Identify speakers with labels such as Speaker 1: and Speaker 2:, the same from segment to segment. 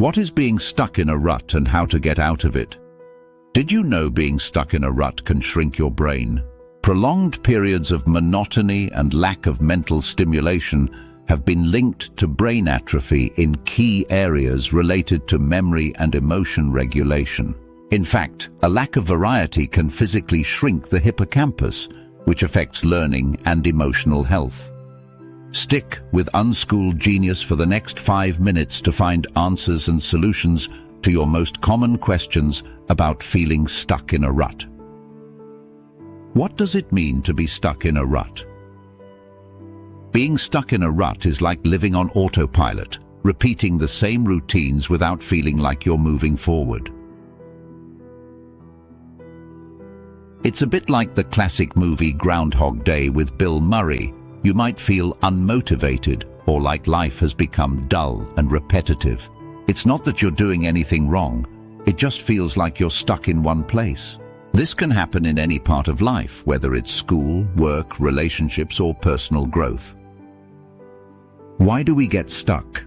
Speaker 1: What is being stuck in a rut and how to get out of it? Did you know being stuck in a rut can shrink your brain? Prolonged periods of monotony and lack of mental stimulation have been linked to brain atrophy in key areas related to memory and emotion regulation. In fact, a lack of variety can physically shrink the hippocampus, which affects learning and emotional health. Stick with Unschooled Genius for the next 5 minutes to find answers and solutions to your most common questions about feeling stuck in a rut. What does it mean to be stuck in a rut? Being stuck in a rut is like living on autopilot, repeating the same routines without feeling like you're moving forward. It's a bit like the classic movie Groundhog Day with Bill Murray. You might feel unmotivated or like life has become dull and repetitive. It's not that you're doing anything wrong, it just feels like you're stuck in one place. This can happen in any part of life, whether it's school, work, relationships, or personal growth. Why do we get stuck?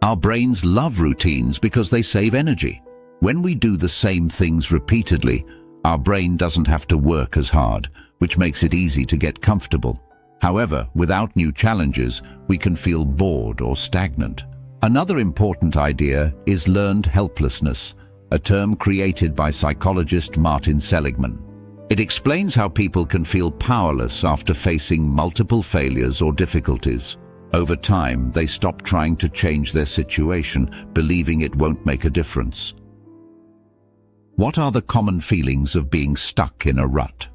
Speaker 1: Our brains love routines because they save energy. When we do the same things repeatedly, our brain doesn't have to work as hard, which makes it easy to get comfortable. However, without new challenges, we can feel bored or stagnant. Another important idea is learned helplessness, a term created by psychologist Martin Seligman. It explains how people can feel powerless after facing multiple failures or difficulties. Over time, they stop trying to change their situation, believing it won't make a difference. What are the common feelings of being stuck in a rut?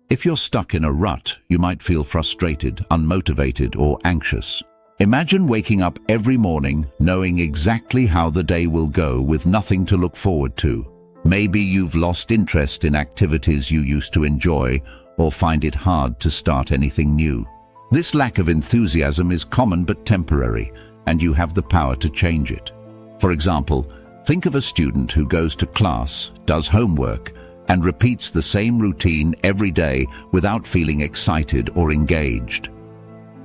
Speaker 1: If you're stuck in a rut, you might feel frustrated, unmotivated, or anxious. Imagine waking up every morning knowing exactly how the day will go with nothing to look forward to. Maybe you've lost interest in activities you used to enjoy or find it hard to start anything new. This lack of enthusiasm is common but temporary, and you have the power to change it. For example, think of a student who goes to class, does homework, and repeats the same routine every day without feeling excited or engaged.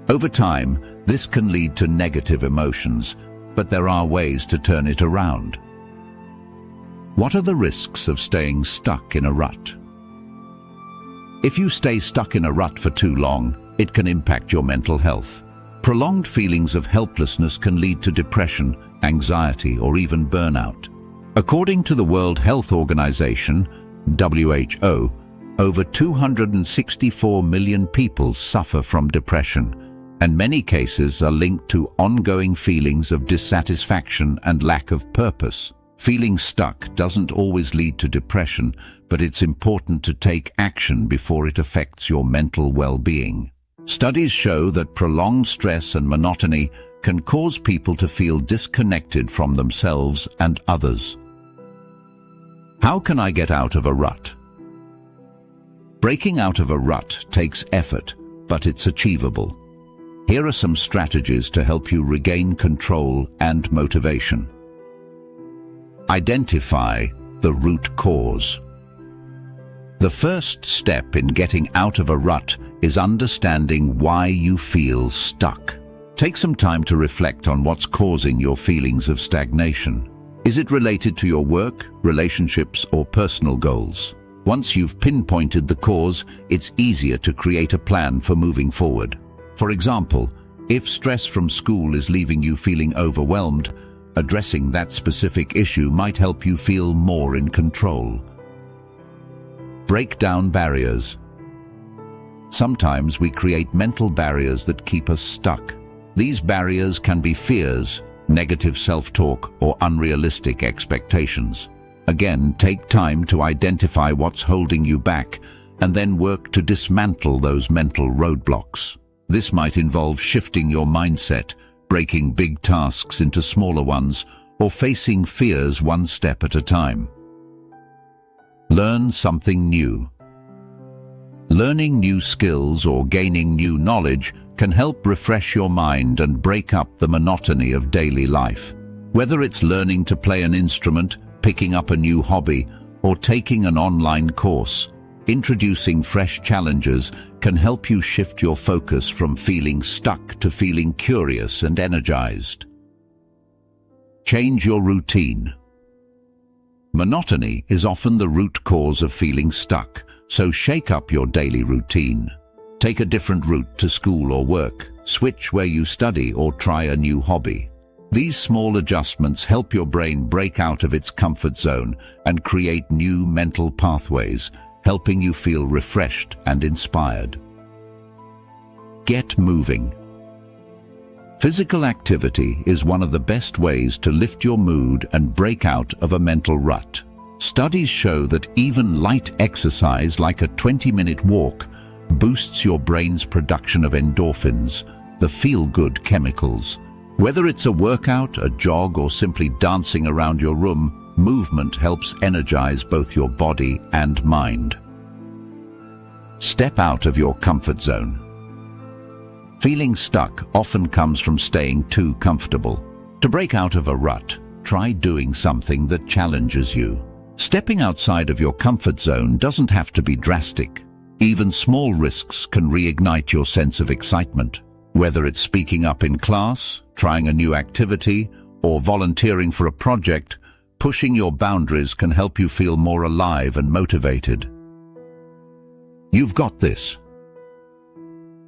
Speaker 1: Over time, this can lead to negative emotions, but there are ways to turn it around. What are the risks of staying stuck in a rut? If you stay stuck in a rut for too long, it can impact your mental health. Prolonged feelings of helplessness can lead to depression, anxiety, or even burnout. According to the World Health Organization, WHO, over 264 million people suffer from depression, and many cases are linked to ongoing feelings of dissatisfaction and lack of purpose. Feeling stuck doesn't always lead to depression, but it's important to take action before it affects your mental well-being. Studies show that prolonged stress and monotony can cause people to feel disconnected from themselves and others. How can I get out of a rut? Breaking out of a rut takes effort, but it's achievable. Here are some strategies to help you regain control and motivation. Identify the root cause. The first step in getting out of a rut is understanding why you feel stuck. Take some time to reflect on what's causing your feelings of stagnation. Is it related to your work, relationships, or personal goals? Once you've pinpointed the cause, it's easier to create a plan for moving forward. For example, if stress from school is leaving you feeling overwhelmed, addressing that specific issue might help you feel more in control. Break down barriers. Sometimes we create mental barriers that keep us stuck. These barriers can be fears, negative self-talk, or unrealistic expectations. Again, take time to identify what's holding you back and then work to dismantle those mental roadblocks. This might involve shifting your mindset, breaking big tasks into smaller ones, or facing fears one step at a time. Learn something new. Learning new skills or gaining new knowledge can help refresh your mind and break up the monotony of daily life. Whether it's learning to play an instrument, picking up a new hobby, or taking an online course, introducing fresh challenges can help you shift your focus from feeling stuck to feeling curious and energized. Change your routine. Monotony is often the root cause of feeling stuck, so shake up your daily routine. Take a different route to school or work, switch where you study, or try a new hobby. These small adjustments help your brain break out of its comfort zone and create new mental pathways, helping you feel refreshed and inspired. Get moving. Physical activity is one of the best ways to lift your mood and break out of a mental rut. Studies show that even light exercise, like a 20-minute walk, boosts your brain's production of endorphins, the feel-good chemicals. Whether it's a workout, a jog, or simply dancing around your room, movement helps energize both your body and mind. Step out of your comfort zone. Feeling stuck often comes from staying too comfortable. To break out of a rut, try doing something that challenges you. Stepping outside of your comfort zone doesn't have to be drastic. Even small risks can reignite your sense of excitement. Whether it's speaking up in class, trying a new activity, or volunteering for a project, pushing your boundaries can help you feel more alive and motivated. You've got this.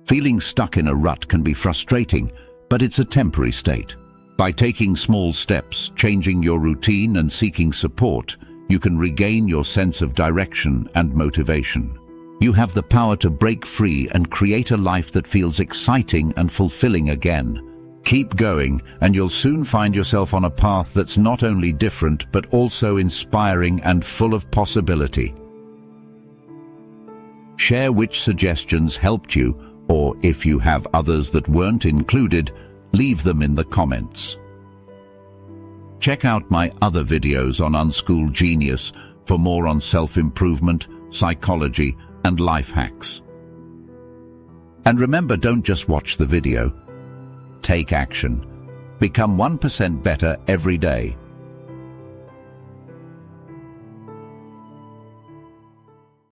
Speaker 1: Feeling stuck in a rut can be frustrating, but it's a temporary state. By taking small steps, changing your routine, and seeking support, you can regain your sense of direction and motivation. You have the power to break free and create a life that feels exciting and fulfilling again. Keep going, and you'll soon find yourself on a path that's not only different, but also inspiring and full of possibility. Share which suggestions helped you, or if you have others that weren't included, leave them in the comments. Check out my other videos on Unschool Genius for more on self-improvement, psychology, and life hacks. And remember, don't just watch the video. Take action. Become 1% better every day.